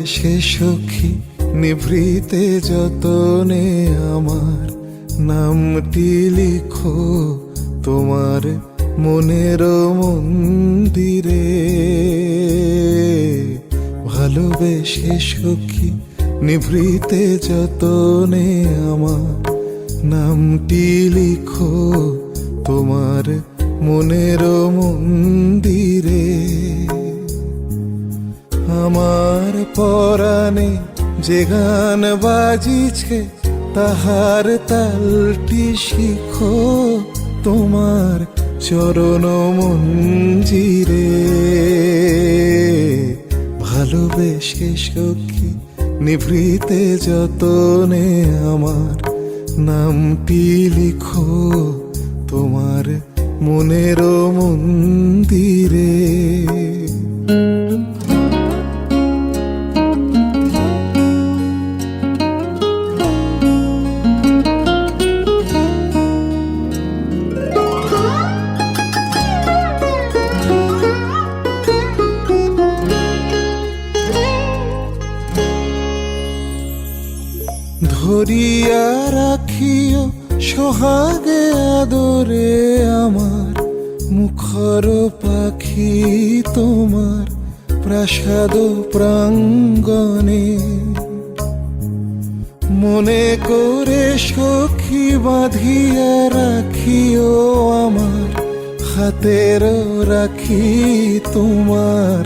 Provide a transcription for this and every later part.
ভালোবেসে সখী নিভৃতে যতনে আমার নামটি লিখো তোমার মনের মন্দিরে। ভালোবেসে সখী নিভৃতে যতনে আমার নামটি লিখো তোমার মনের মন্দিরে। আমার পরাণে যে গান বাজিছে তাহার তালটি শিখো তোমার চরণ মঞ্জিরে। ভালোবেসে সখী নিভৃতে যতনে আমার নামটি লিখো তোমার মনের মন্দিরে। ধরিয়া রাখিও সোহাগে আদরে আমার মুখর পাখি তোমার প্রাসাদ প্রাঙ্গণে। মনে করে সখী বাঁধিয়া রাখিও আমার হাতের রাখি তোমার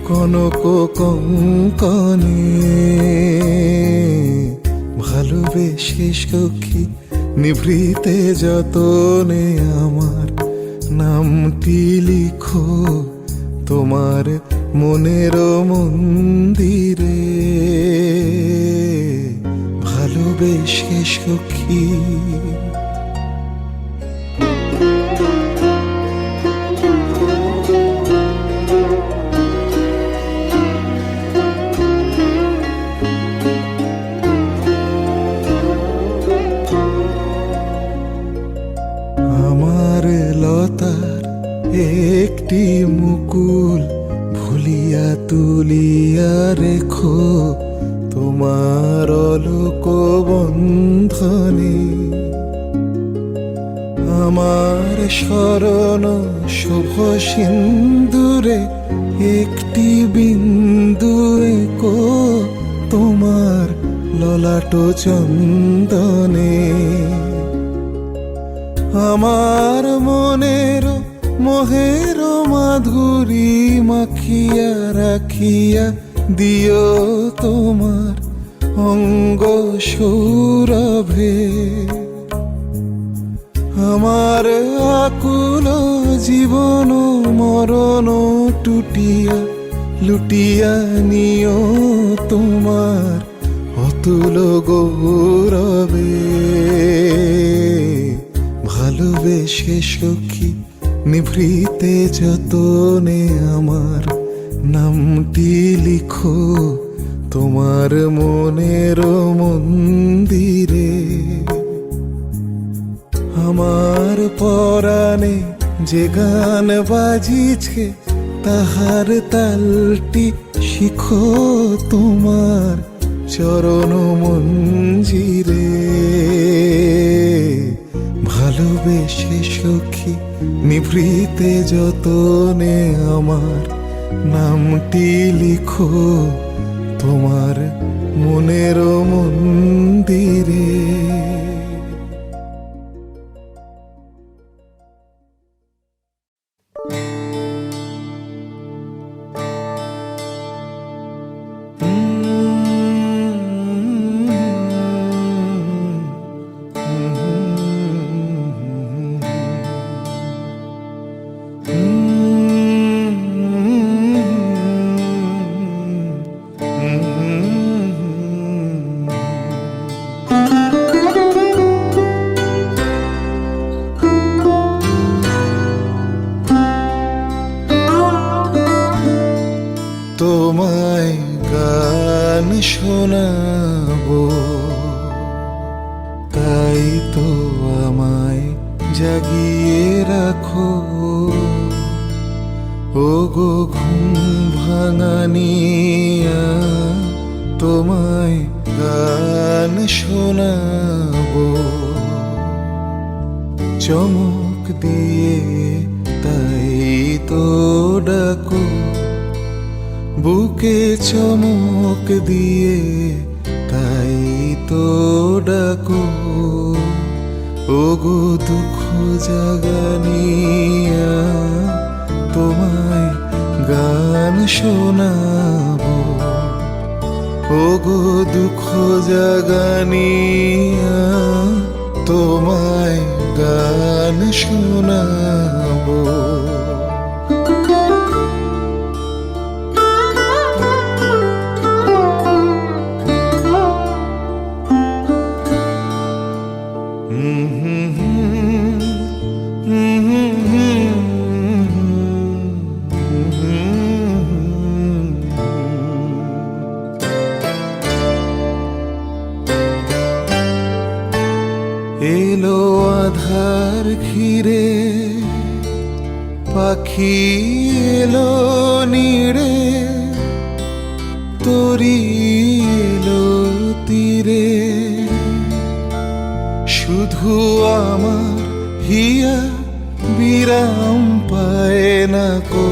কনক কঙ্কনে। ভালোবেসে সখী নিভৃতে যতনে আমার নামটি লিখো তোমার মনের মন্দিরে। ভালোবেসে সখী লতার একটি মুকুল ভুলিয়া তুলিয়া রেখো তোমার অলোক বন্ধনে। আমার শরণ শুভ সিন্দুরে একটি বিন্দু এঁকো তোমার ললাট চন্দনে। আমার মনের মোহের মাধুরী মাখিয়া রাখিয়া দিও তোমার অঙ্গ সৌরভে। আমার আকুল জীবন মরণ টুটিয়া লুটিয়া নিও তোমার অতুল গৌরবে। ভালোবেসে সখী নিভৃতে যতনে আমার নামটি লিখো তোমার মনের মন্দিরে। আমার পরাণে যে গান বাজিছে তাহার তালটি শিখো তোমার চরণ মঞ্জিরে। ভালোবেসে সখী নিভৃতে যতনে আমার নামটি লিখো তোমার মনের মন্দিরে। তোমায় গান শোনাবো তাই তো আমায় জাগিয়ে রাখো। ও গো ঘুম ভাঙানিয়া তোমায় গান শোনাবো। চমক দিয়ে তাই তো ডাকো, বুকে চমক দিয়ে তাই তো ডাকো। ওগো দুঃখ জাগানিয়া তোমায় গান শোনাবো। ওগো দুঃখ জাগানিয়া তোমায় গান শোনাবো। এলো আধার ঘিরে, পাখি এলো নিড়ে, তরি এলো তীরে। শুধু আমার হিয়া বিরাম পায় না কো।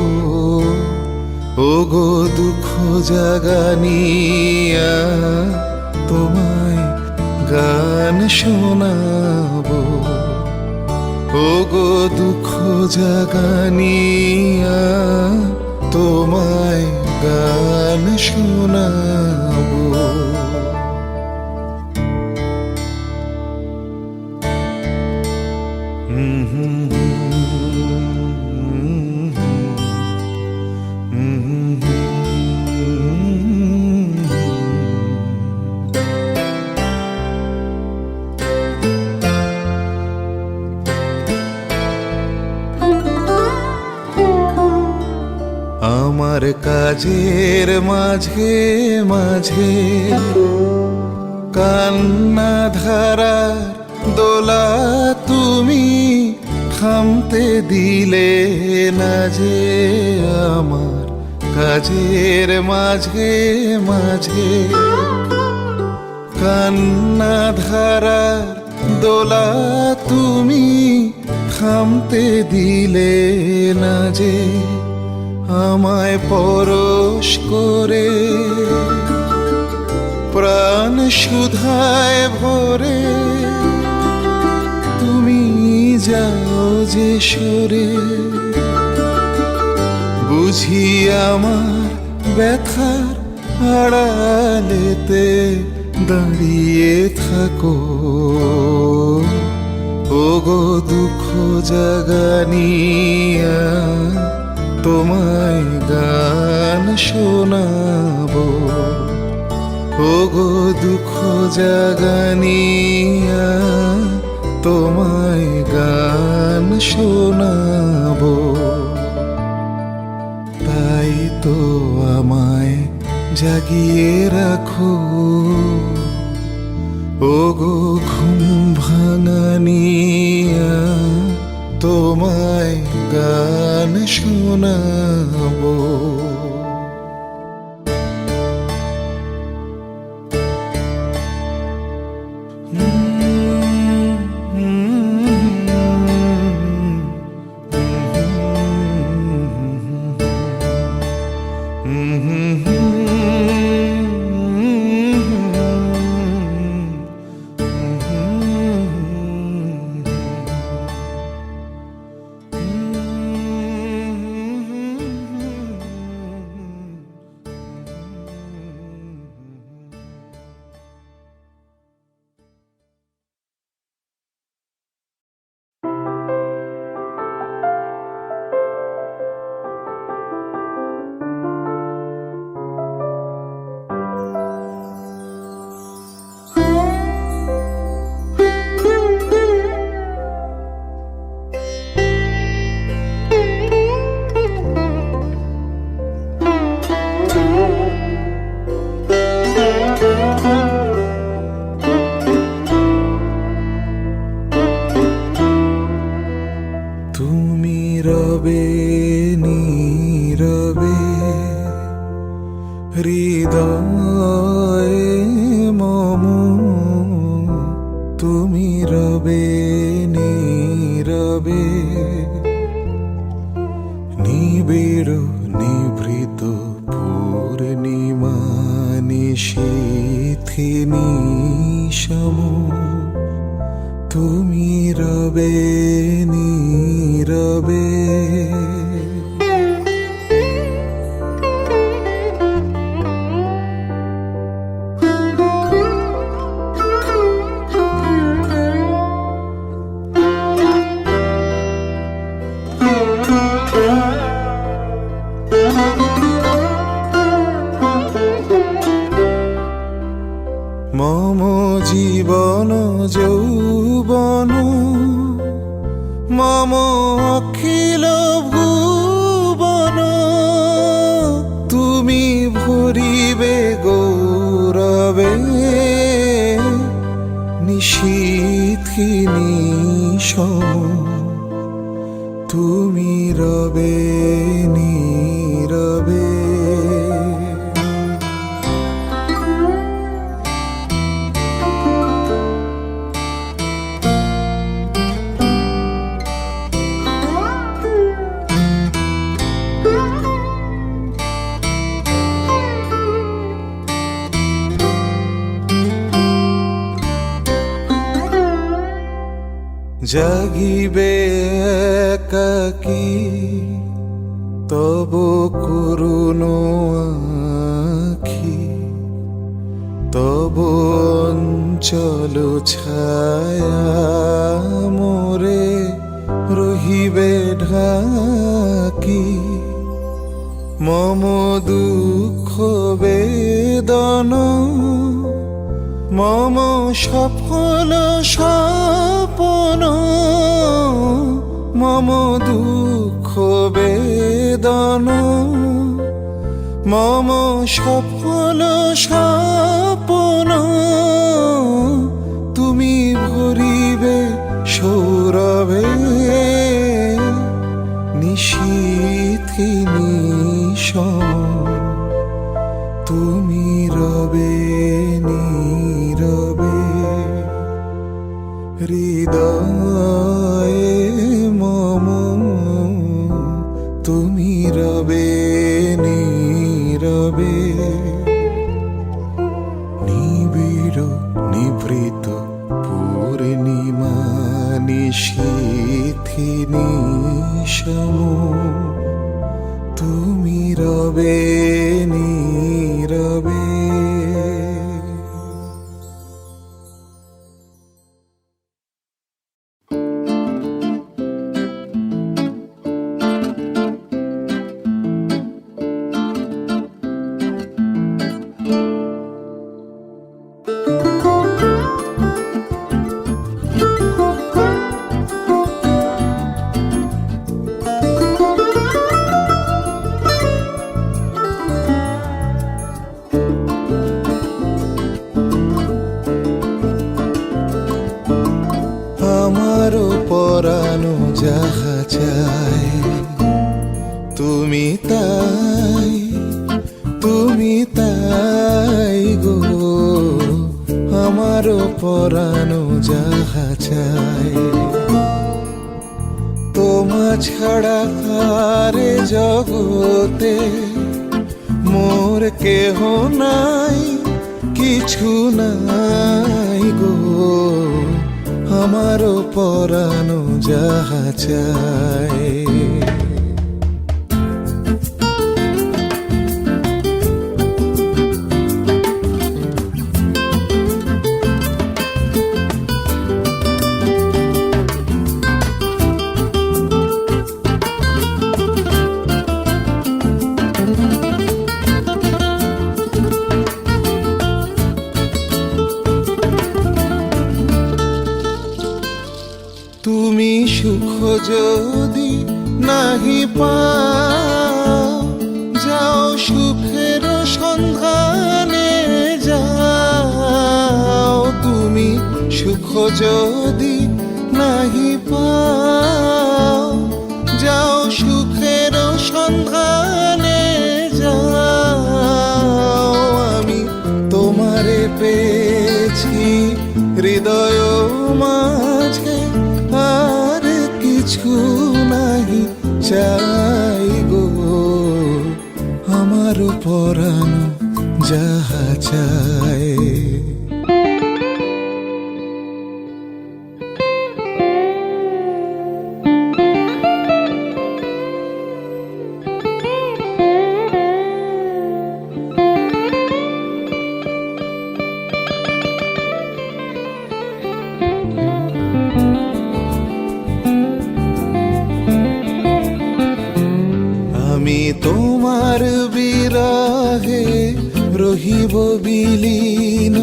ওগো দুঃখ জাগানিয়া তোমায় গান শোনাবো। ওগো দুঃখ জাগানিয়া তোমায় গান শোনাবো। আমার কাজের মাঝে মাঝে কান্না ধারার দোলা তুমি থামতে দিলে না যে। আমার কাজের মাঝে মাঝে কান্না ধারার দোলা তুমি থামতে দিলে না যে। আমায় পরশ করে প্রাণ সুধায় ভরে তুমি যাও যে সরে। বুঝি আমার ব্যথার আড়ালেতে দাঁড়িয়ে থাকো। ওগো দুঃখ জাগানিয়া তোমায় গান শোনাবো। ওগো দুঃখ জাগানিয়া তোমায় গান শোনাবো। তাই তো আমায় জাগিয়ে রাখো। ওগো ঘুম ভাঙানিয়া তোমায় গান শোনাবো। নিবিড় নিভৃত পূর্ণিমা নিশীথি নিশম তুমি রবে নীরবে। মম জীবন যৌবন মম অখিল ভুবন তুমি ভরিবে গৌরবে নিশীথি নিশম তুমি রবে নীরবে। জাগিবে একাকী তব করুণ আখি তব অঞ্চল ছায়া মোরে রহিবে ঢাকি মম দুঃখ বেদন মম সফল স্বপন মম দুঃখ বেদন মম সফল স্বপন তুমি ভরিবে সৌরভে নিশীথি নিশম তুমি রবে নীরবে। হৃদয়ে মম তুমি রবে নীরবে নিবিড় নিভৃত পূর্ণিমা নিশীথি নিশম তুমি রবে নীরবে। আমারও পরানো যাহা চাই তুমি তাই গো আমারও পরানো যাহা চাই তোমা ছাড়া আরে জগতে মোর কেহ নাই কিছু নাই গো আমারও পরানো যাহা চাই। তুমি সুখ যদি নাহি পাও যাও সুখের সন্ধানে যাও তুমি সুখ যদি নাহি পাও যাও সুখের সন্ধানে যাও আমি তোমারে পেয়েছি হৃদয় মাঝে আর কিছু নাহি চাই গো পরানো যাহা চায়। আমি তোমার বিরহে রহিব বিলীন,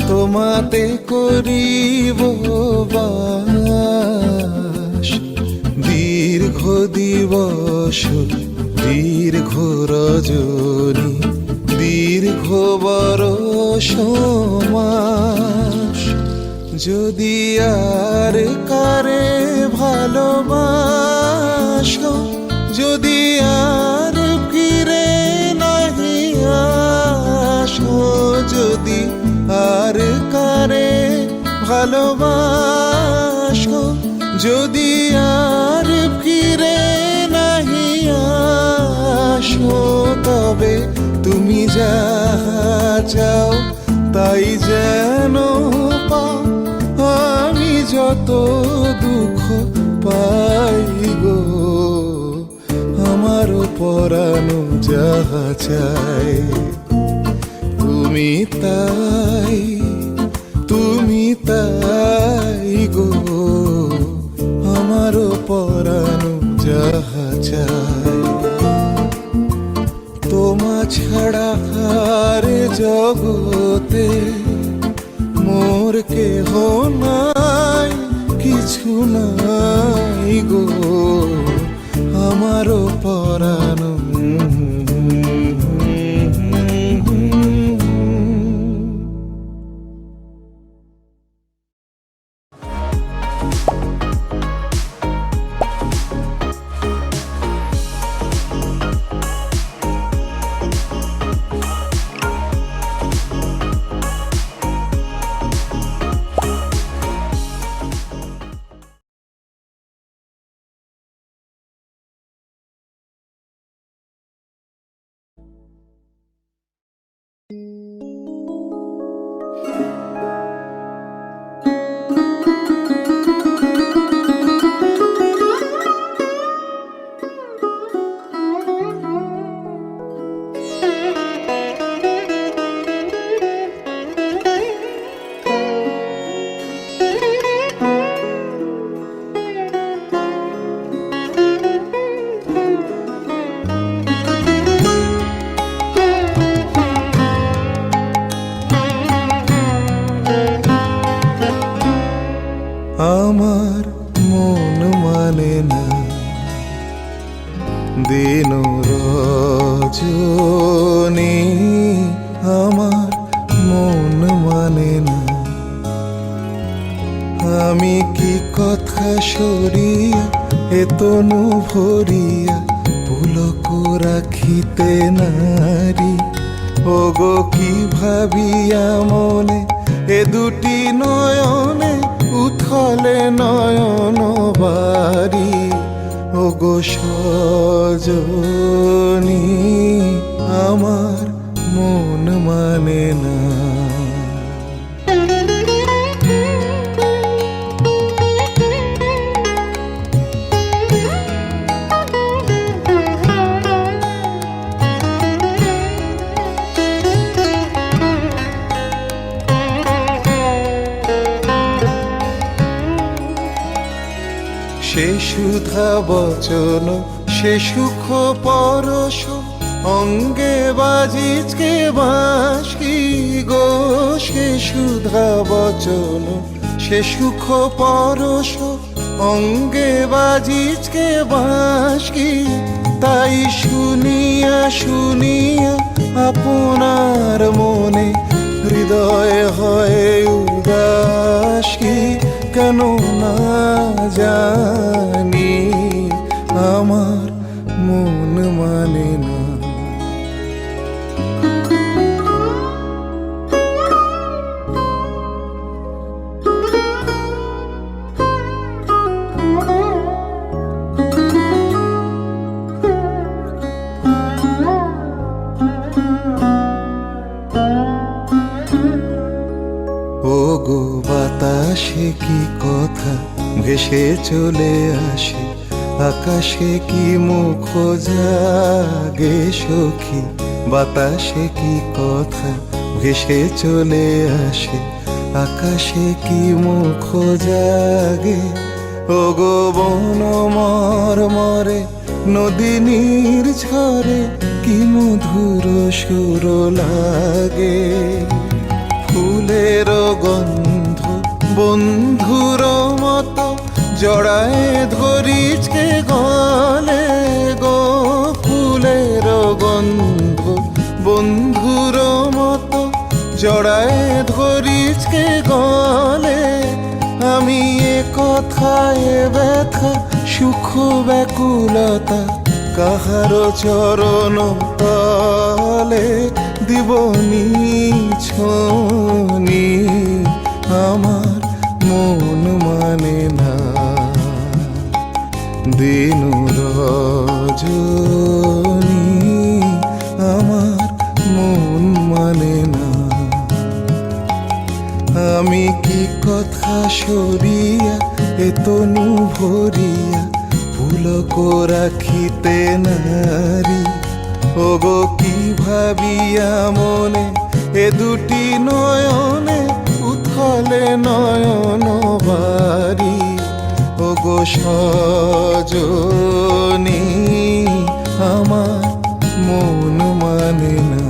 তোমাতে করিব বাস। দীর্ঘ দিবস দীর্ঘ রজনী দীর্ঘ বরষ মাস, যদি আর কারে ভালোবাসো, যদি আর ফিরে নাহি আসো, যদি আর কারে ভালোবাসো, যদি আর ফিরে নাহি আসো, তবে তুমি যাহা চাও তাই যেন পাও। আমি যত দুঃখ পাই গো, আমার পরানো যাহা চাই, তুমি তাই, তুমি তাই গো, আমার পরানো যাহা চাই। তোমা ছাড়া আর জগতে মোর কেহ নাই, কিছু নাই গো, আমার পরানো। আমার মন মানে না দিন রজনী, আমার মন মানে না। আমি কি কথা সরিয়া এতনু ভরিয়া পুলক রাখিতে নারী, ওগো কি ভাবিয়া মনে এ দুটি নয়নে উথলে নয়ন বাড়ি, ওগো সজনী আমার মন মানে না। সে সুধা বচন সে সুখ পরশ, অঙ্গে বাজিচকে বাঁশি গো। সে সুধা বচন সে সুখ পরশ, অঙ্গে বাজিচকে বাঁশি। তাই শুনিয়া শুনিয়া আপনার মনে হৃদয় হয় উদাসী, কেন না জানি আমার মন মানে না। ও গো বাতাসে কি কথা ভেসে চলে আসে, আকাশে কি মুখ জাগে সখী। বাতাসে কি কথা ভেসে চলে আসে, আকাশে কি মুখ জাগে। ও গো বন মরে নদী নির্ঝরে কি মধুর সুর লাগে। ফুলের গন্ধ বন্ধুর মতো জড়ায় ধরিছে গলে গো। ফুলের গন্ধ বন্ধুর মতো জড়ায় ধরিছে গলে। আমি এ কথায় ব্যথা সুখ ব্যাকুলতা কাহার চরণ তলে দিব নিছনি। আমার মন মানে না দিন রজনী, আমার মন মানে না। আমি কি কথা সরিয়া এ তনু ভরিয়া পুলক রাখিতে নারী। ও গো কি ভাবিয়া মনে এ দুটি নয়নে উথলে নয়ন বাড়ি। ও গো সজনী, আমার মন মানে না।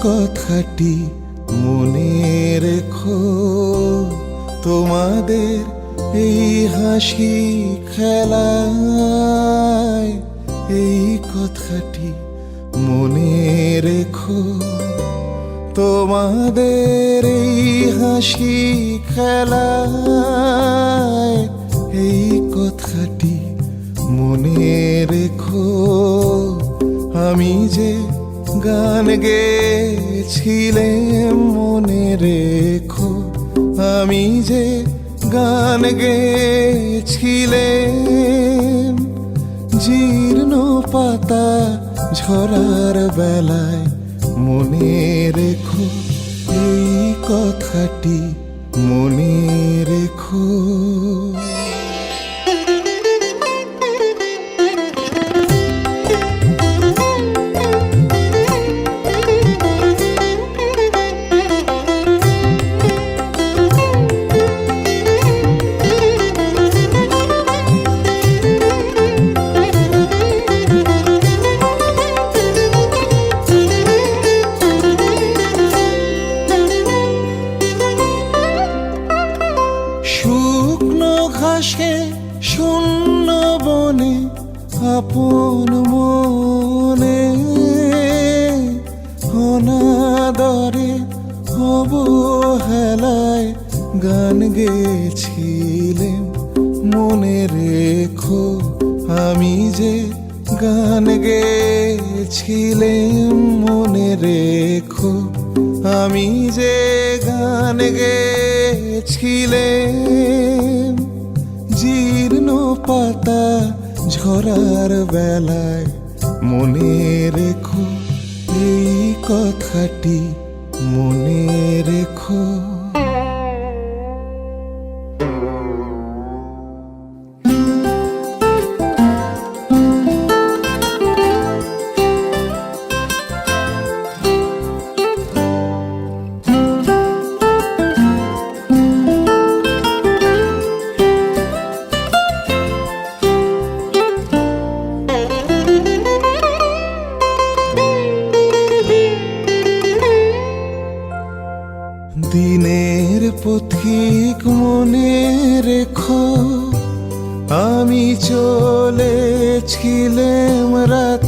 কথাটি মনে রেখো, তোমাদের এই হাসি খেলায়। এই কথাটি মনে রেখো, তোমাদের এই হাসি খেলায়। এই কথাটি মনে রেখো, আমি যে গান গেয়েছিলাম মনে রেখো। আমি যে গান গেয়েছিলাম জীর্ণ পাতা ঝরার বেলায়। মনে রেখো এই কথাটি মনে রেখো। শূন্য বনে আপন মনে অনাদরে অবহেলায় গান গেয়েছিলেন মনে রেখো। আমি যে গান গেয়েছিলাম মনে রেখো। আমি যে গান গেয়েছিলাম জীর্ণ পাতা ঝরার বেলায়। মনে রেখো এই কথাটি মনে রেখো।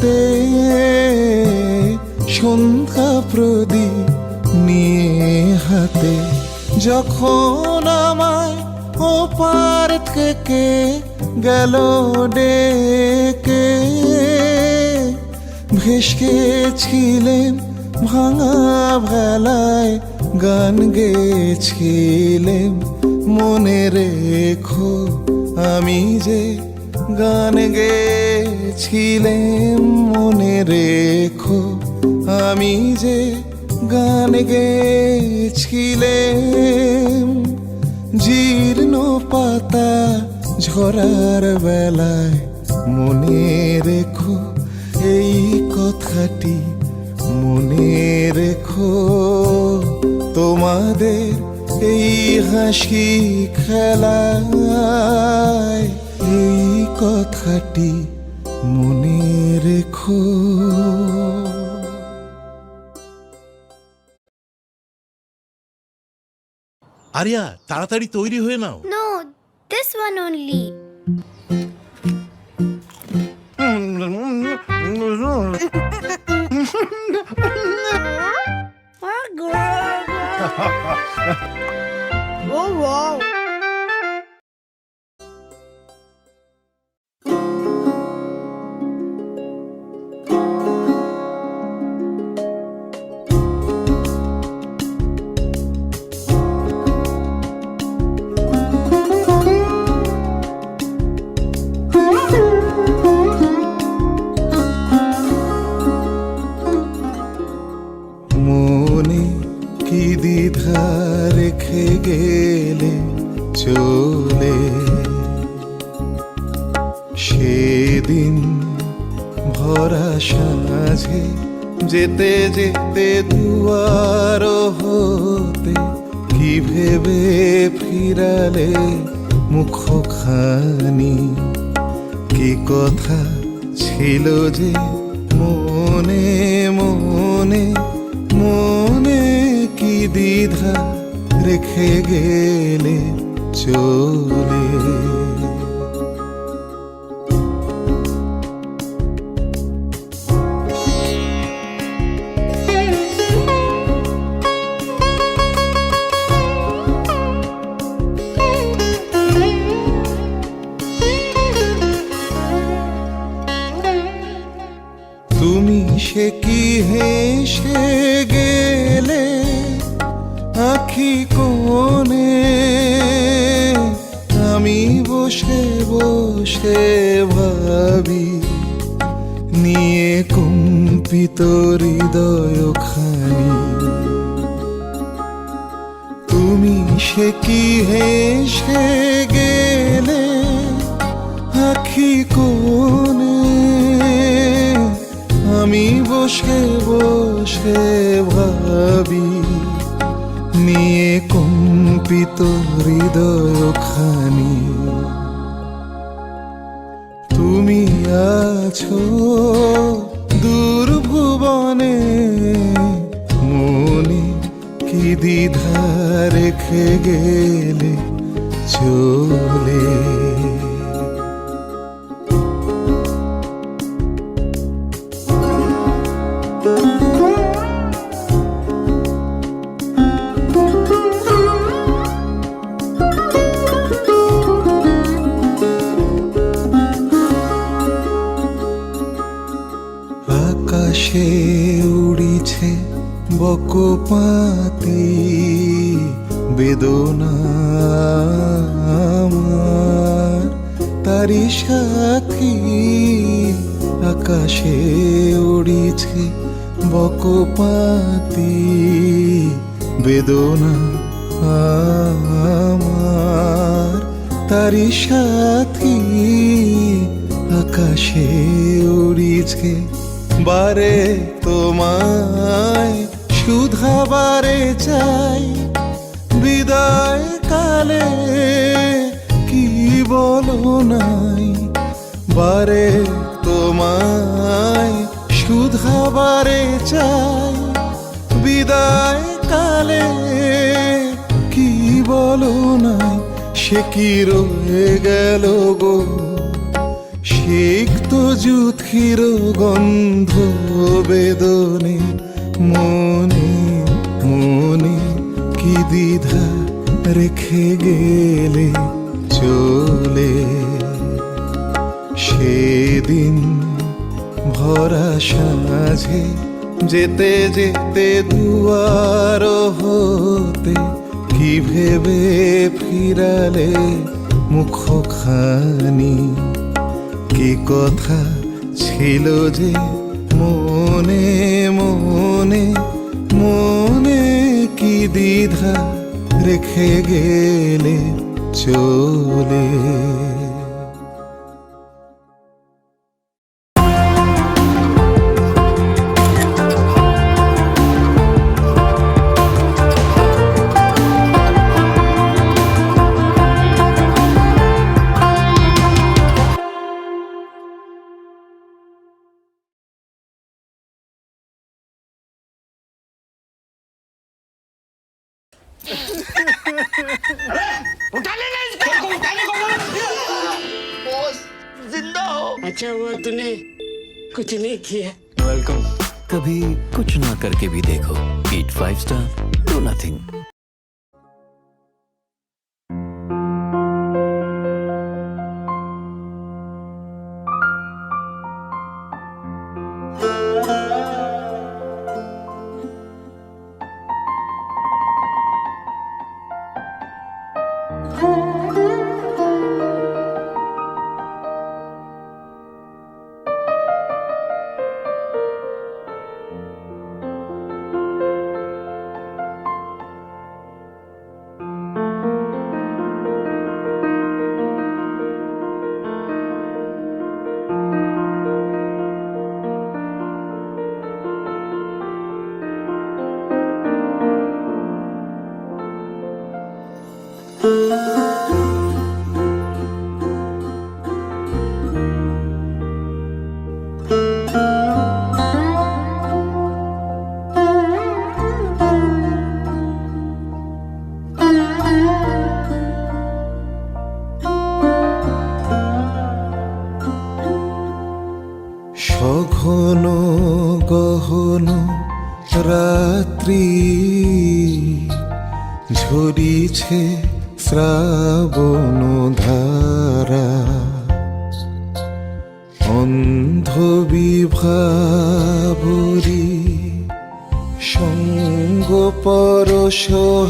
রাতে সন্ধ্যা প্রদীপ নিয়ে হাতে, যখন আমায় ওপার থেকে গেল ডেকে, ভেসেছিলেন ভাঙা ভেলায়, গান গেয়েছিলেন মনে রেখো, আমি যে গান গেয়েছিলেম মনে রেখো, আমি যে গান গেয়েছিলেম। জীর্ণ পাতা ঝরার বেলায় মনে রেখো এই কথাটি, মনে রেখো তোমাদের এই হাসি খেলায়, এই কথাটি মনে রেখো। আরিয়া, তাড়াতাড়ি তৈরি হয়ে নাও। No, this one only. Oh wow. মনে কি দ্বিধা রেখে গেলে চলে, সেদিন ভরা সাঁঝে যেতে যেতে দুয়ার হতে, কি ভেবে ফিরালে মুখখানি, কি কথা ছিল যে মনে মনে, মনে কি দ্বিধা রেখে গেলে চলে। তুমি সে কি হেসে গেলে আখি কোণে, আমি বসে বসে ভাবি নিয়ে কম্পিত হৃদয়খানি। তুমি সে কি হেসে গেলে আখি কোণে, আমি বসে বসে ভাবি নিয়ে কম্পিত হৃদয়খানি। তুমি আছো দূর ভুবনে, মনে কি দ্বিধা রেখে গেলে চলে। আকাশে উড়িছে বকপাতি বেদনা আমার, তারি সাথী আকাশে উড়িছে বকপাতি বেদনা আমার, তারি সাথী আকাশে উড়িছে। বারে তোমায় শুধাবারে চাই, বিদায় কালে কি বলো নাই, বারে তোমায় শুধাবারে চাই, বিদায় কালে কি বলো নাই। সে কি রয়ে গেল গো, সিক্ত যুথির গন্ধ বেদনে মনে মনে কি দ্বিধা রেখে গেলে চলে সেদিন ভরা সাঁঝে যেতে যেতে দুয়ার হতে কি ভেবে ফিরালে মুখখানি কি কথা ছিল যে মনে মনে মনে কি দ্বিধা রেখে গেলে চলে अच्छा हुआ तूने कुछ नहीं किया। वेलकम। कभी कुछ ना करके भी देखो। ईट 5 स्टार, डू नथिंग। সঘন গহন রাত্রি ঝরিছে শ্রাবণ ধারা অন্ধ বিভাবরী সঙ্গ পরশহারা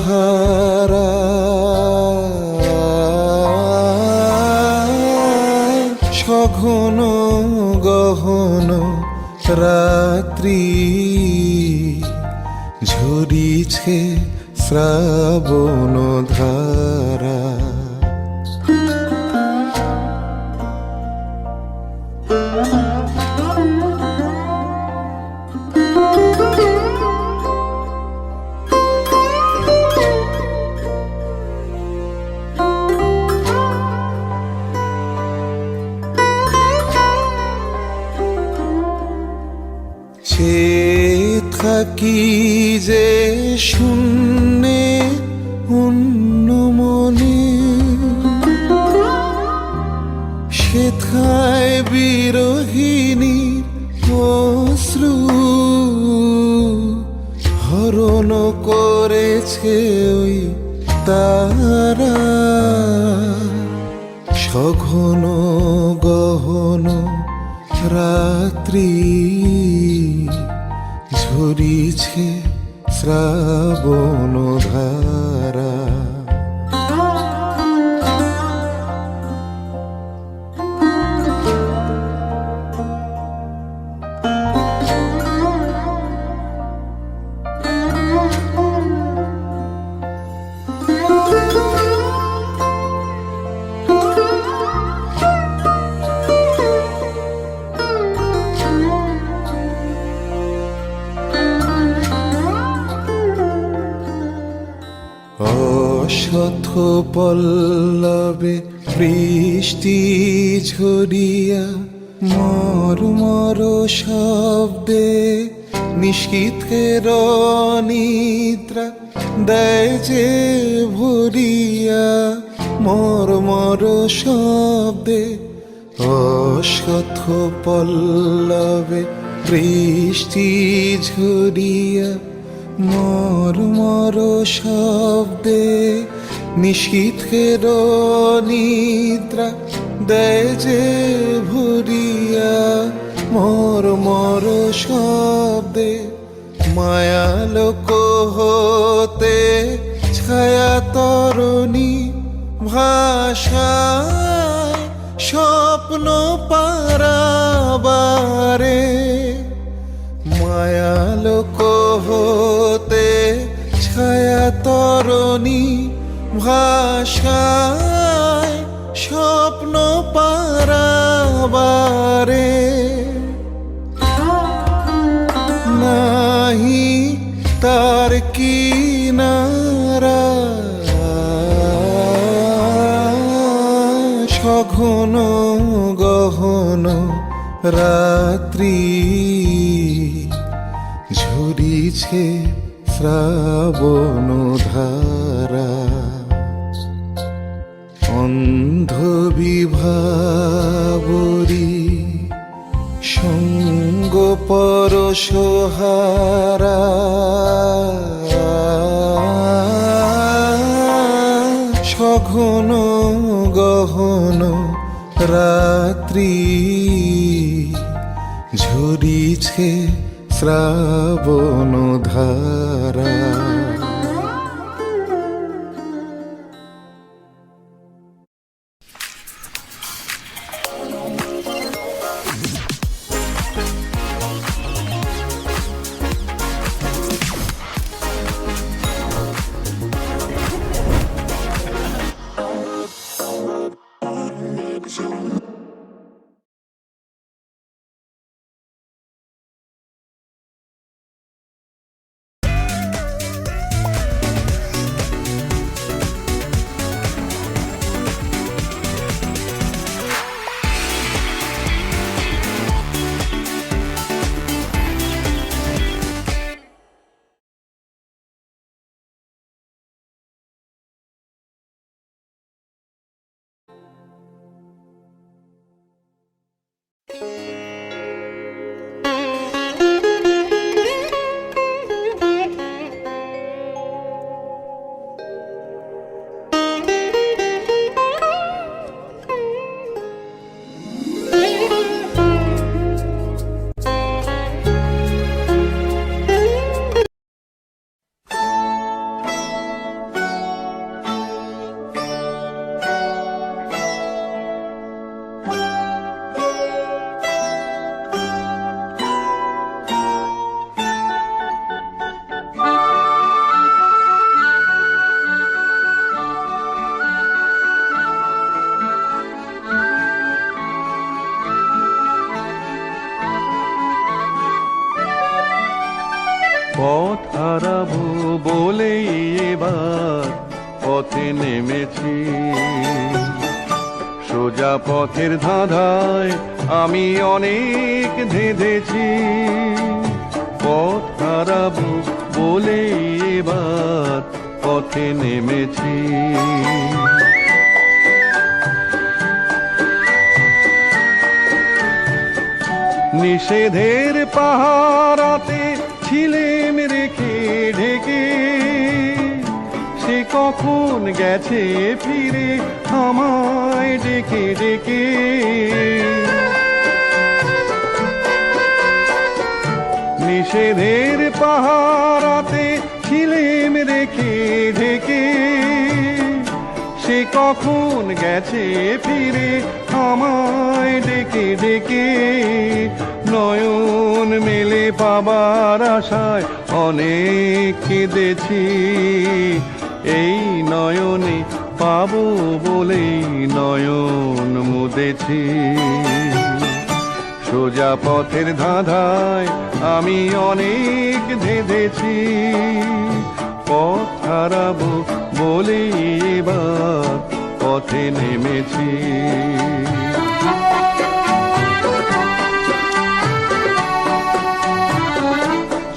সঘন গহন রাত্রি ঝরিছে শ্রাবণ ধারা সে থাকি যে শূন্যে অন্য মনে সেথায় বিরোহিণী অশ্রু হরণ করেছে ওই তারা সঘন গহন রাত্রি ঝরিছে শ্রাবণ ধারা অশথ পল্লবে বৃষ্টি ঝরিয়া মর শব্দে নিশীথের নিদ্রা দেয় যে ভরিয়া মর শব্দে অশথ পল্লবে বৃষ্টি ঝরিয়া মর মর শব্দে নিশীথের নিদ্রা দেয় যে ভরিয়া মর মর শব্দে মায়ালোক হতে ছায়া তরণী ভাষায় স্বপ্ন পারাবারে মায়ালোক হতে ছায়া তরণী ভাষায় স্বপ্ন পারাবারে নাহি তার কিনারা সঘন গহন রাত্রি ঝরিছে শ্রাবণ ধারা অন্ধ বিভাবরী সঙ্গ পরশহারা সঘন গহন রাত্রি ঝরিছে শ্রাবণ ধারা পথ হারাবো বলেই এবার পথে নেমেছি, সোজা পথের ধাঁধায় আমি অনেক ধেঁধেছি। পথ হারাবো বলেই এবার পথে নেমেছি। নিষেধের পাহারাতে ছিলেম রেখে ঢেকে, সে কখন গেছে ফিরে আমায় ডেকে ডেকে। নিষেধের পাহারাতে ছিলেম রেখে ঢেকে, সে কখন গেছে ফিরে আমায় ডেকে ডেকে। নয়ন মেলে পাবার আশায় অনেক কেঁদেছি, এই নয়নে পাবো বলেই নয়ন মুদেছি। সোজা পথের ধাঁধায় আমি অনেক ধেঁধেছি, পথ হারাবো বলেই এবার পথে নেমেছি।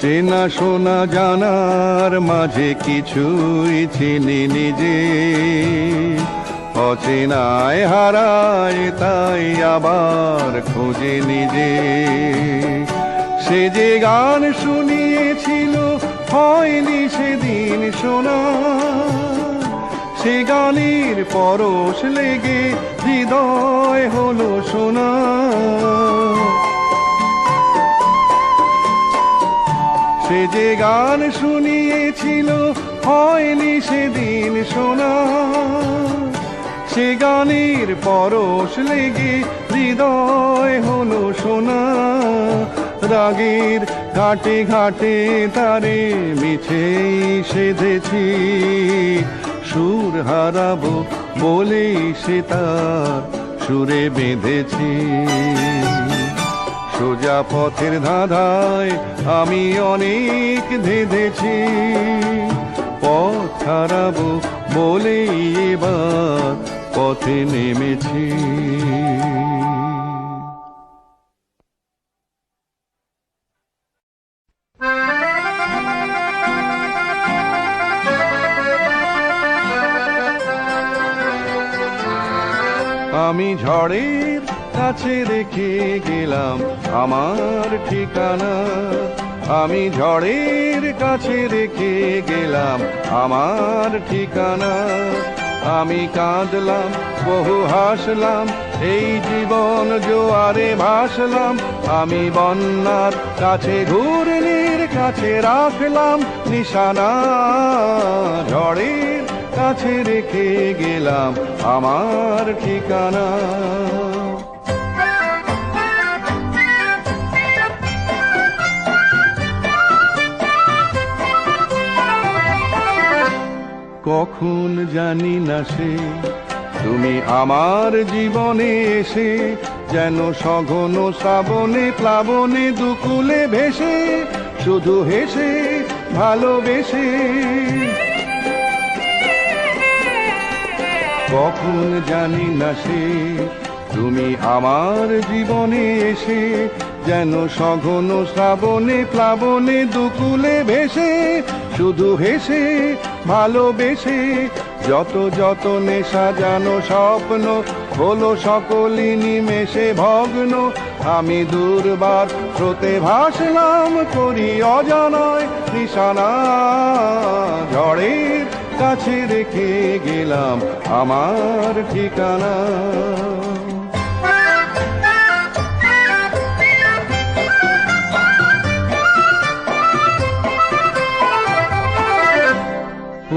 চেনা শোনা জানার মাঝে কিছুই চিনি নিজে, অচেনায় হারায় তাই আবার খোঁজে নিজে। সে যে গান শুনিয়েছিল হয়নি সেদিন শোনা, সে গানের পরশ লেগে হৃদয় হলো সোনা। সে যে গান শুনিয়েছিল হয়নি সেদিন শোনা, সে গানের পরশ লেগে হৃদয় হলো সোনা। রাগের ঘাটে ঘাটে তারে মিছেই সেধেছি, সুর হারাবো বলেই সে তার সুরে বেঁধেছি। সোজা পথের ধাঁধায় আমি অনেক ধেঁধেছি, পথ হারাবো বলেই এবার পথে নেমেছি। আমি ঝড়ের কাছে রেখে গেলাম আমার ঠিকানা, আমি ঝড়ের কাছে রেখে গেলাম আমার ঠিকানা। আমি কাঁদলাম বহু হাসলাম, এই জীবন জোয়ারে ভাসলাম। আমি বন্যার কাছে ঘূর্ণির কাছে রাখলাম নিশানা, ঝড়ের কাছে রেখে গেলাম আমার ঠিকানা। কখন জানি না সে তুমি আমার জীবনে এসে, যেন সঘন শ্রাবণে প্লাবনে দুকুলে ভেসে, শুধু হেসে ভালোবেসে। কখন জানি না সে তুমি আমার জীবনে এসে, যেন সঘন শ্রাবণে প্লাবনে দুকুলে ভেসে, শুধু হেসে ভালোবেসে। যত যত নেশা জানো স্বপ্ন হলো সকলই নিমেষে ভগ্ন। আমি দুর্বার স্রোতে ভাসলাম করি অজানায় নিশানা, ঝড়ের কাছে রেখে গেলাম আমার ঠিকানা।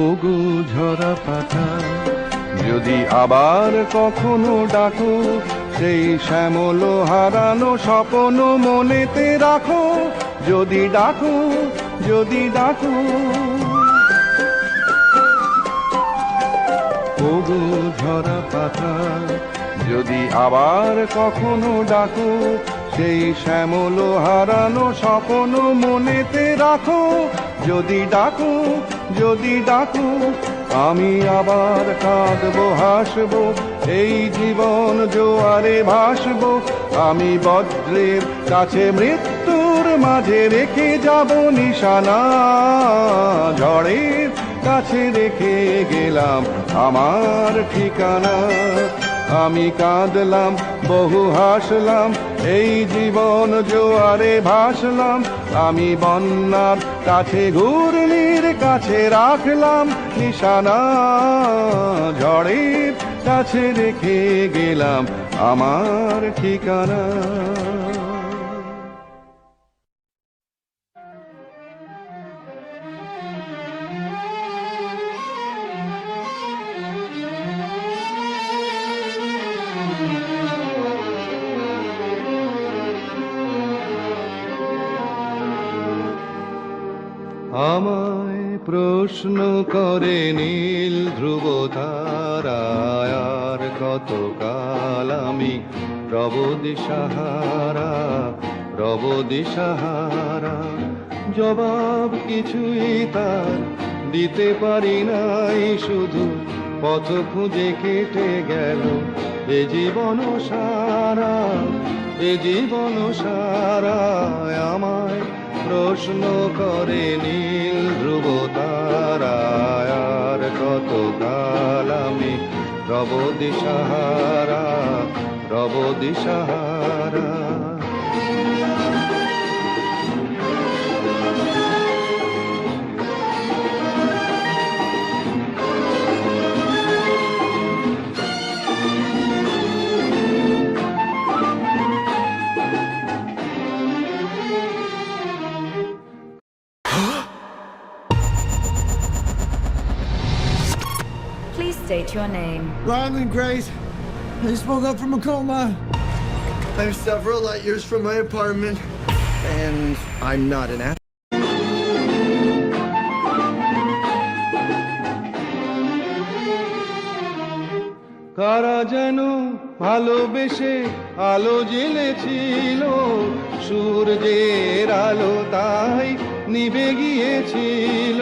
ওগো ঝরা পাতা যদি আবার কখনো ডাকো, সেই শ্যামল হারানো স্বপ্ন মনেতে রাখো। যদি ডাকো, যদি ডাকো, ওগো ঝরা পাতা যদি আবার কখনো ডাকো, সেই শ্যামল হারানো স্বপ্ন মনেতে রাখো। যদি ডাকো, যদি ডাকো, আমি আবার কাঁদবো হাসবো, এই জীবন জোয়ারে ভাসবো। আমি বজ্রের কাছে মৃত্যুর মাঝে রেখে যাব নিশানা, ঝড়ের কাছে রেখে গেলাম আমার ঠিকানা। আমি কাঁদলাম বহু হাসলাম, এই জীবন জোয়ারে ভাসলাম। আমি বন্যার কাছে ঘূর্ণির কাছে রাখলাম নিশানা, ঝড়ের কাছে রেখে গেলাম আমার ঠিকানা। আমায় প্রশ্ন করে নীল ধ্রুব তারায়, আর কতকাল আমি রব দিশাহারা, রব দিশাহারা। জবাব কিছুই তার দিতে পারি নাই, শুধু পথ খুঁজে কেটে গেল এ জীবন সারা, এ জীবন সারা। আমায় প্রশ্ন করে নীল ধ্রুব তারায়, আর কতকাল আমি রব দিশাহারা, রব দিশাহারা। Please state your name. Ryland Grace. I just woke up from a coma. I'm several light years from my apartment, and I'm not an athlete. কারা যেন ভালোবেসে আলো জ্বেলেছিল, সূর্যের আলো তাই নিভে গিয়েছিল।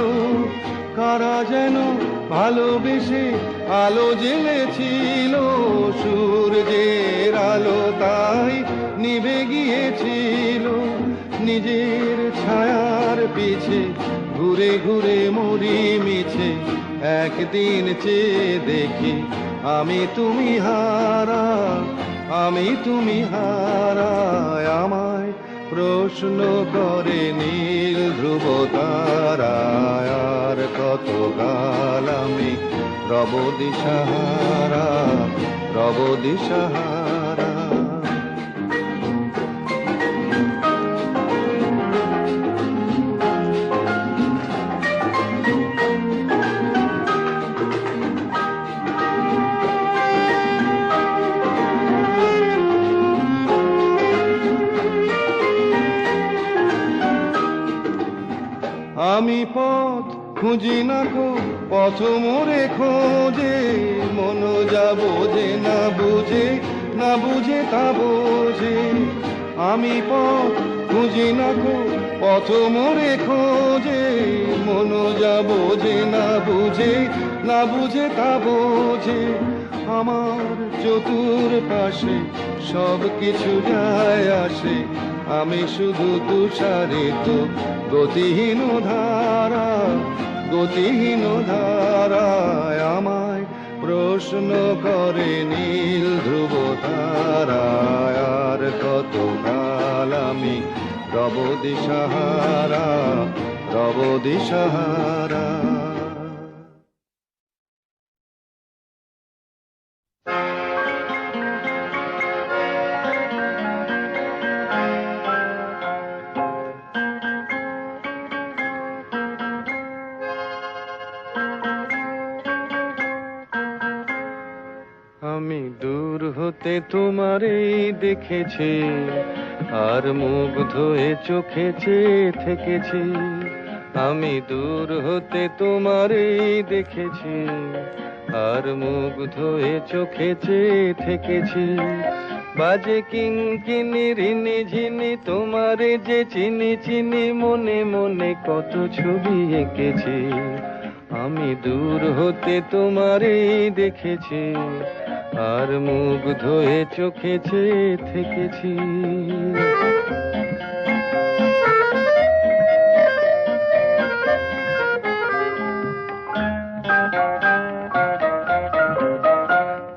কারা যেন ভালোবেসে আলো জ্বেলেছিল, সূর্যের আলো তাই নিভে গিয়েছিল। নিজের ছায়ার পিছে ঘুরে ঘুরে মরি মিছে, একদিন চেয়ে দেখি আমি তুমি হারা, আমি তুমি হারা। আমায় প্রশ্ন করে নীল ধ্রুব তারায়, আর কত কাল আমি রব দিশাহারা, রব দিশাহারা। আমি পথ খুঁজি না কো, পথ মোরে খোঁজে, মন যা বোঝে না বুঝে, না বুঝে তা বোঝে। আমি পথ খুঁজি না কো, পথ মোরে খোঁজে, মন যা বোঝে না বুঝে, না বুঝে তা বোঝে। আমার চতুর পাশে সব কিছু যায় আসে, আমি শুধু তুষারিত গতিহীন ধারা, গতিহীন ধারায়। আমায় প্রশ্ন করে নীল ধ্রুব তারায়, আর কত কাল আমি রব দিশাহারা, রব দিশাহারা। আমি দূর হতে তোমারেই দেখেছি, আর মুগ্ধ হয়ে চোখে চেয়ে থেকেছি। আমি দূর হতে তোমারেই দেখেছি, আর মুগ্ধ হয়ে চোখে চেয়ে থেকেছি। বাজে কিঙ্কিনি রিনি ঝিনি তোমারে যে চিনি চিনি, মনে মনে কত ছবি এঁকেছি। আমি দূর হতে তোমারেই দেখেছি, আর মুগ্ধ হয়ে চোখে চেয়ে থেকেছি।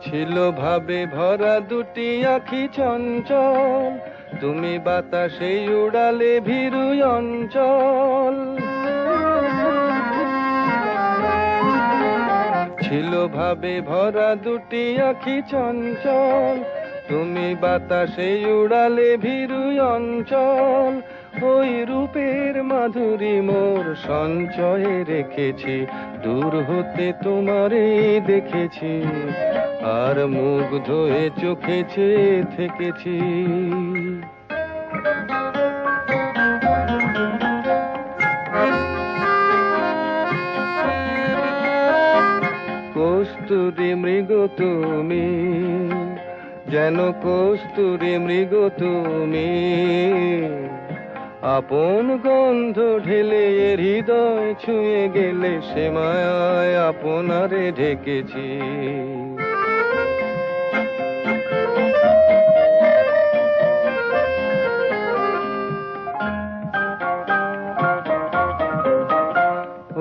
ছিল ভাবে ভরা দুটি আখি চঞ্চল, তুমি বাতাসে উড়ালে ভীরু অঞ্চল। ছিল ভাবে ভরা দুটি আখি চঞ্চল, তুমি বাতাসে উড়ালে ভীরু অঞ্চল। ওই রূপের মাধুরী মোর সঞ্চয়ে রেখেছি, দূর হতে তোমারে দেখেছি, আর মুগ্ধ হয়ে চোখে চেয়ে থেকেছি। কস্তুরী মৃগ তুমি, যেন কস্তুরী মৃগ তুমি, আপন গন্ধ ঢেলে হৃদয় ছুঁয়ে গেলে, সে মায়ায় আপনারে ঢেকেছি।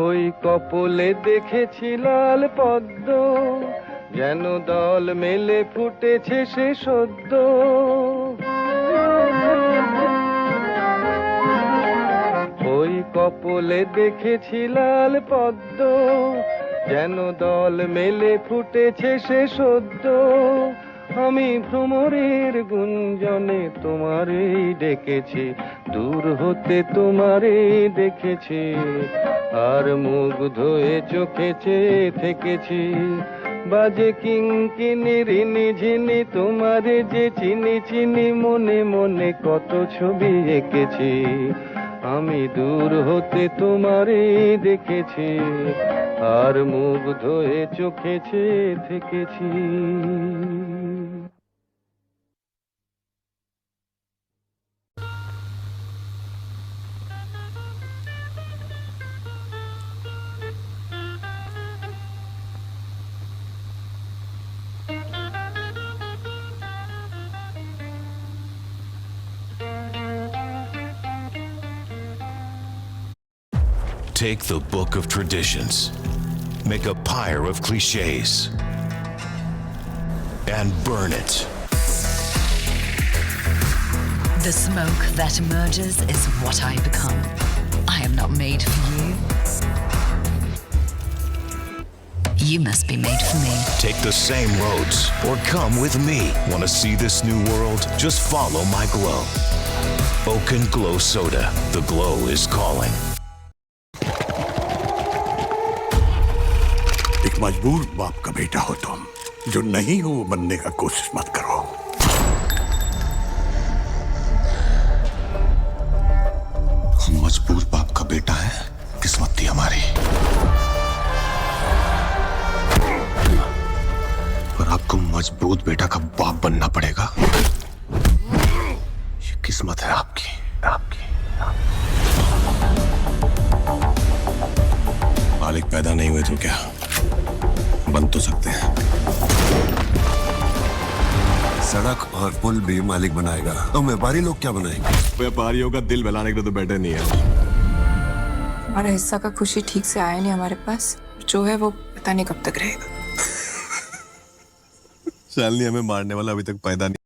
ওই কপলে দেখেছি লাল পদ্ম, যেন দল মেলে ফুটেছে সে সদ্য। ওই কপলে দেখেছি লাল পদ্ম, যেন দল মেলে ফুটেছে সে সদ্য। আমি ভ্রমরের গুঞ্জনে তোমারেই ডেকেছি, দূর হতে তোমারেই দেখেছি, আর মুগ্ধ হয়ে চোখে চেয়ে থেকেছি। বাজে কিঙ্কিনি রিনি ঝিনি তোমারে যে চিনি চিনি, মনে মনে কত ছবি এঁকেছি। আমি দূর হতে তোমারে দেখেছি, আর মুগ্ধ হয়ে চোখে চেয়ে থেকেছি। Take the book of traditions, make a pyre of cliches, and burn it. The smoke that emerges is what I become. I am not made for you. You must be made for me. Take the same roads or come with me. Want to see this new world? Just follow my glow. Oaken Glow Soda. The glow is calling. एक मजबूर बाप का बेटा हो तुम, जो नहीं हो वो बनने का कोशिश मत करो। हम मजबूर बाप का बेटा है, किस्मत थी हमारी, पर आपको मजबूत बेटा का बाप बनना पड़ेगा। ये किस्मत है आपकी, आपकी। मालिक पैदा नहीं हुए तो क्या बन तो सकते हैं। सड़क और पुल भी मालिक बनाएगा, तो व्यापारी लोग क्या बनाएंगे? व्यापारियों का दिल बहलाने के लिए तो बैठे नहीं है। हमारा हिस्सा का खुशी ठीक से आया नहीं हमारे पास, जो है वो पता नहीं कब तक रहेगा। शालिनी हमें मारने वाला अभी तक पैदा नहीं